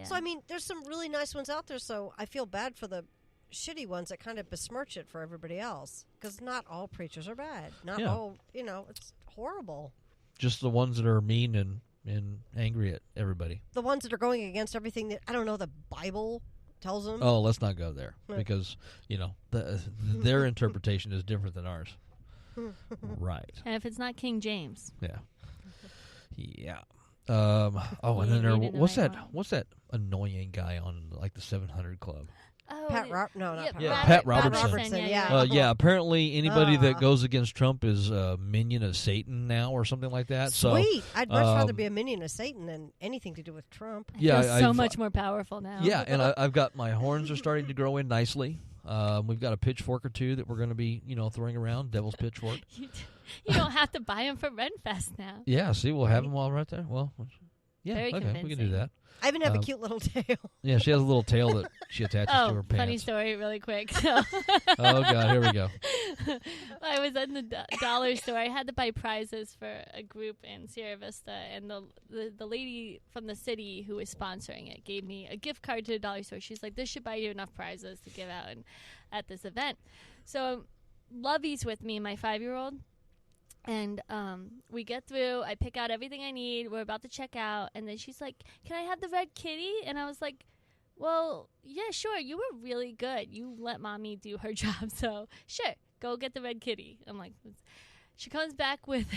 So, I mean, there's some really nice ones out there, so I feel bad for the shitty ones that kind of besmirch it for everybody else. Because not all preachers are bad. Not all, it's horrible. Just the ones that are mean and angry at everybody. The ones that are going against everything that, I don't know, the Bible tells them. Oh, let's not go there. Because, their interpretation is different than ours. Right. And if it's not King James. Yeah. Yeah. And then what's that annoying guy on like the 700 Club? Oh, Pat Pat Robertson. Yeah. Apparently anybody that goes against Trump is a minion of Satan now or something like that. Sweet. So, I'd much rather be a minion of Satan than anything to do with Trump. Yeah, so much more powerful now. Yeah, and I've got my horns are starting to grow in nicely. We've got a pitchfork or two that we're going to be, throwing around, Devil's Pitchfork. You don't have to buy them for Renfest now. Yeah, see, we'll have them all right there. Well, yeah, Very okay, convincing. we can do that. I even have a cute little tail. Yeah, she has a little tail that she attaches to her pants. Funny story really quick. Oh, God, here we go. I was in the dollar store. I had to buy prizes for a group in Sierra Vista, and the lady from the city who was sponsoring it gave me a gift card to the dollar store. She's like, this should buy you enough prizes to give out at this event. So Lovey's with me, my 5-year-old. And we get through. I pick out everything I need. We're about to check out. And then she's like, can I have the red kitty? And I was like, well, yeah, sure. You were really good. You let mommy do her job. So, sure, go get the red kitty. I'm like, she comes back with,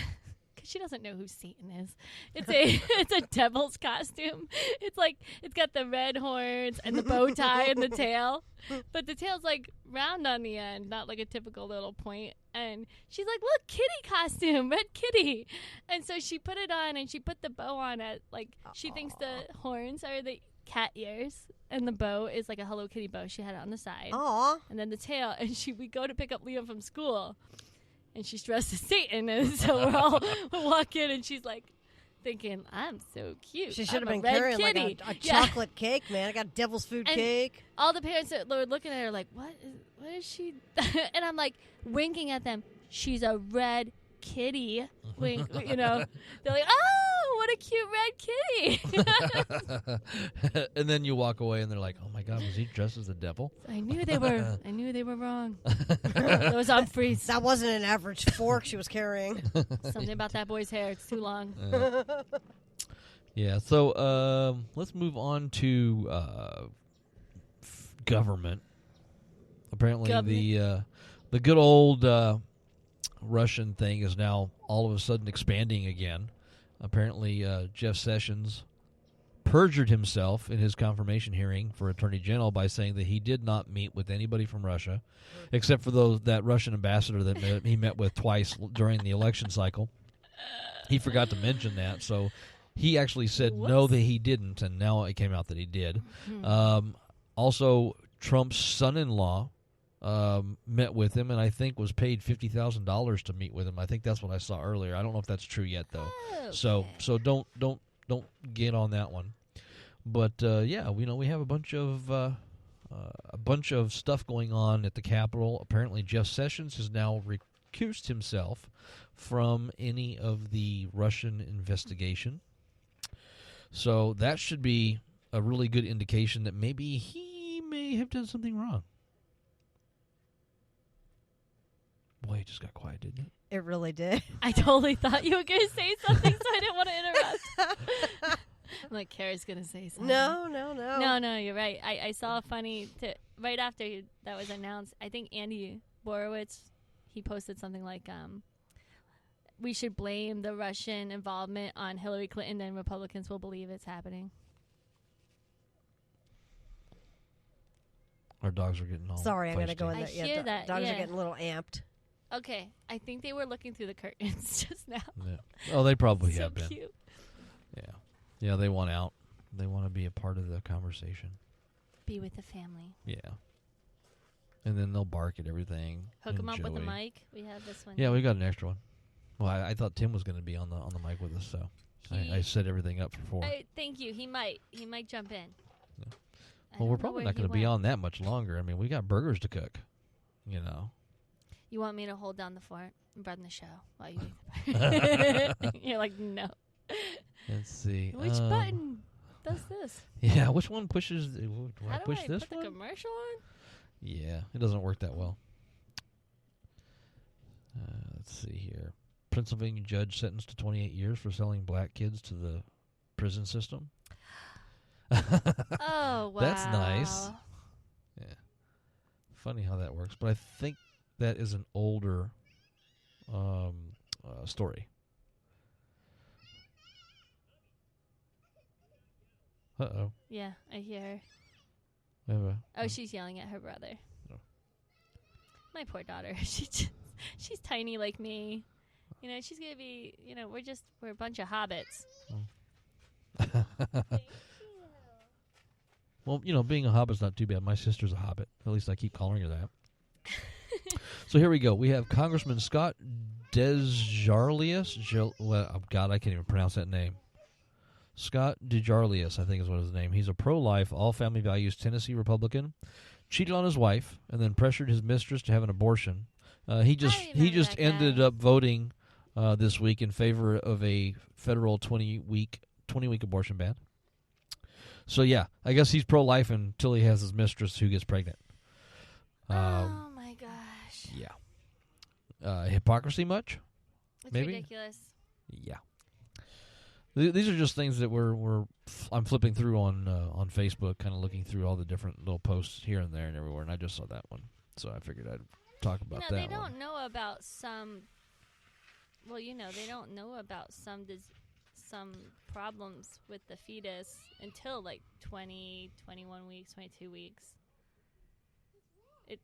because she doesn't know who Satan is. It's a devil's costume. It's like, it's got the red horns and the bow tie and the tail. But the tail's like round on the end, not like a typical little point. And she's like, look, kitty costume, red kitty. And so she put it on and she put the bow on it. Like, she thinks the horns are the cat ears and the bow is like a Hello Kitty bow. She had it on the side. Aww. And then the tail. And we go to pick up Liam from school. And she's dressed as Satan. And so we walk in and she's like, thinking, I'm so cute. She should have been red carrying kitty. like a chocolate cake, man. I got devil's food And cake. All the parents were looking at her like, what is she? And I'm like winking at them. She's a red kitty. Wink, They're like, oh, what a cute red kitty. And then you walk away and they're like, oh my God, was he dressed as the devil? I knew they were wrong. That was on freeze. That wasn't an average fork she was carrying. Something about that boy's hair. It's too long. Yeah, so let's move on to government. Apparently the good old Russian thing is now all of a sudden expanding again. Apparently Jeff Sessions perjured himself in his confirmation hearing for Attorney General by saying that he did not meet with anybody from Russia, except for that Russian ambassador that he met with twice during the election cycle. He forgot to mention that, so he actually said no that he didn't, and now it came out that he did. Also, Trump's son-in-law met with him, and I think was paid $50,000 to meet with him. I think that's what I saw earlier. I don't know if that's true yet, though. Okay. So don't get on that one. But yeah, we have a bunch of stuff going on at the Capitol. Apparently, Jeff Sessions has now recused himself from any of the Russian investigation. So that should be a really good indication that maybe he may have done something wrong. Boy, it just got quiet, didn't it? It really did. I totally thought you were going to say something, so I didn't want to interrupt. I'm like, Kara's going to say something. No, you're right. I saw a funny, right after that was announced, I think Andy Borowitz, he posted something like, we should blame the Russian involvement on Hillary Clinton, and Republicans will believe it's happening. Our dogs are getting all Sorry, I got to go in I there. hear that, Dogs yeah. are getting a little amped. Okay, I think they were looking through the curtains just now. Yeah. Oh, they probably So have been. cute. Yeah, they want out. They want to be a part of the conversation. Be with the family. Yeah. And then they'll bark at everything. Hook them up Joey. with a mic. We have this one. Yeah, we got an extra one. Well, I thought Tim was going to be on the mic with us, so I set everything up for 4. Thank you. He might jump in. Yeah. Well, we're probably not going to be on that much longer. I mean, we got burgers to cook, You want me to hold down the fort and run the show while you do the You're like, no. Let's see. Which button? does this? Yeah, which one pushes? Do I How do push I this put one? the commercial on? Yeah, it doesn't work that well. Let's see here. Pennsylvania judge sentenced to 28 years for selling black kids to the prison system. Oh, wow. That's nice. Yeah. Funny how that works, but I think that is an older story. Uh-oh. Yeah, I hear her. We have Oh, she's yelling at her brother. Oh. My poor daughter. She's tiny like me. You know, she's going to be, you know, we're a bunch of hobbits. Well, you know, being a hobbit's not too bad. My sister's a hobbit. At least I keep calling her that. So here we go. We have Congressman Scott DeJarlius. Oh, God, I can't even pronounce that name. Scott DeJarlius, I think is what his name. He's a pro-life, all-family values Tennessee Republican. Cheated on his wife and then pressured his mistress to have an abortion. He just ended up voting this week in favor of a federal 20-week abortion ban. So yeah, I guess he's pro-life until he has his mistress who gets pregnant. Oh my gosh. Yeah. Hypocrisy much? It's Maybe? ridiculous. Yeah. These are just things that I'm flipping through on Facebook, kind of looking through all the different little posts here and there and everywhere, and I just saw that one, so I figured I'd talk about that. They don't know about some. Well, they don't know about some problems with the fetus until like 20, 21 weeks, 22 weeks. It's.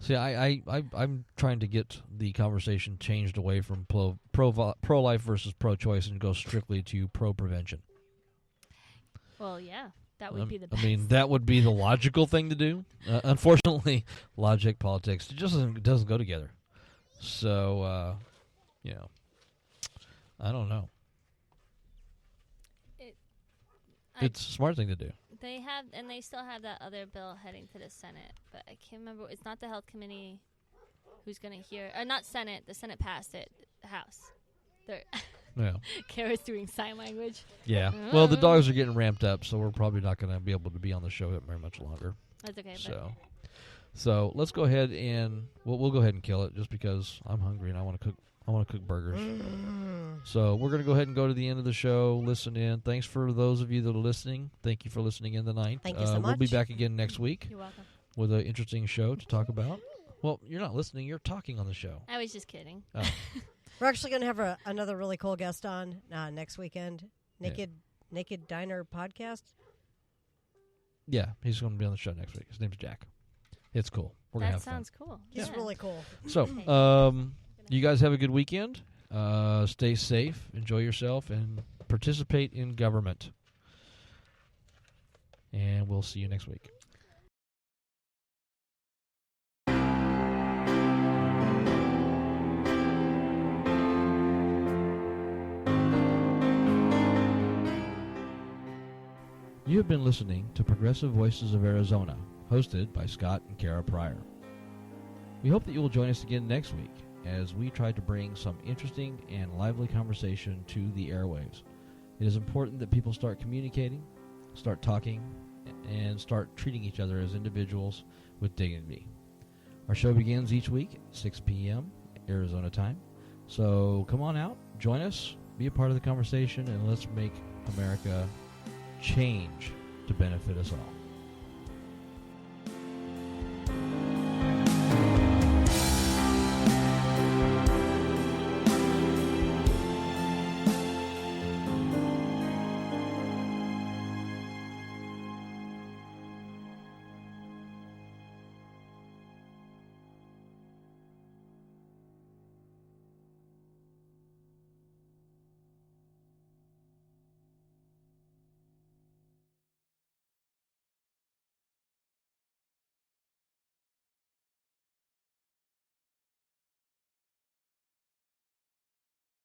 See, I'm trying to get the conversation changed away from pro-life versus pro-choice and go strictly to pro-prevention. Well, yeah, that would be the best. I mean, that would be the logical thing to do. Unfortunately, logic, politics, it just doesn't go together. So, I don't know. It's a smart thing to do. They still have that other bill heading to the Senate, but I can't remember. It's not the Health Committee who's going to hear, not Senate. The Senate passed it. The House. Yeah. Kara's doing sign language. Yeah. Well, the dogs are getting ramped up, so we're probably not going to be able to be on the show very much longer. That's okay. So let's go ahead and we'll go ahead and kill it, just because I'm hungry and I want to cook. I want to cook burgers. So we're going to go ahead and go to the end of the show. Listen in. Thanks for those of you that are listening. Thank you for listening in tonight. Thank you so much. We'll be back again next week. You're welcome. With an interesting show to talk about. Well, you're not listening. You're talking on the show. I was just kidding. Oh. We're actually going to have another really cool guest on next weekend. Naked Diner podcast. Yeah, he's going to be on the show next week. His name's Jack. It's cool. We're going to have fun. That sounds cool. He's really cool. So, you guys have a good weekend. Stay safe. Enjoy yourself. And participate in government. And we'll see you next week. You have been listening to Progressive Voices of Arizona, hosted by Scott and Kara Pryor. We hope that you will join us again next week as we try to bring some interesting and lively conversation to the airwaves. It is important that people start communicating, start talking, and start treating each other as individuals with dignity. Our show begins each week at 6 p.m. Arizona time. So come on out, join us, be a part of the conversation, and let's make America change to benefit us all.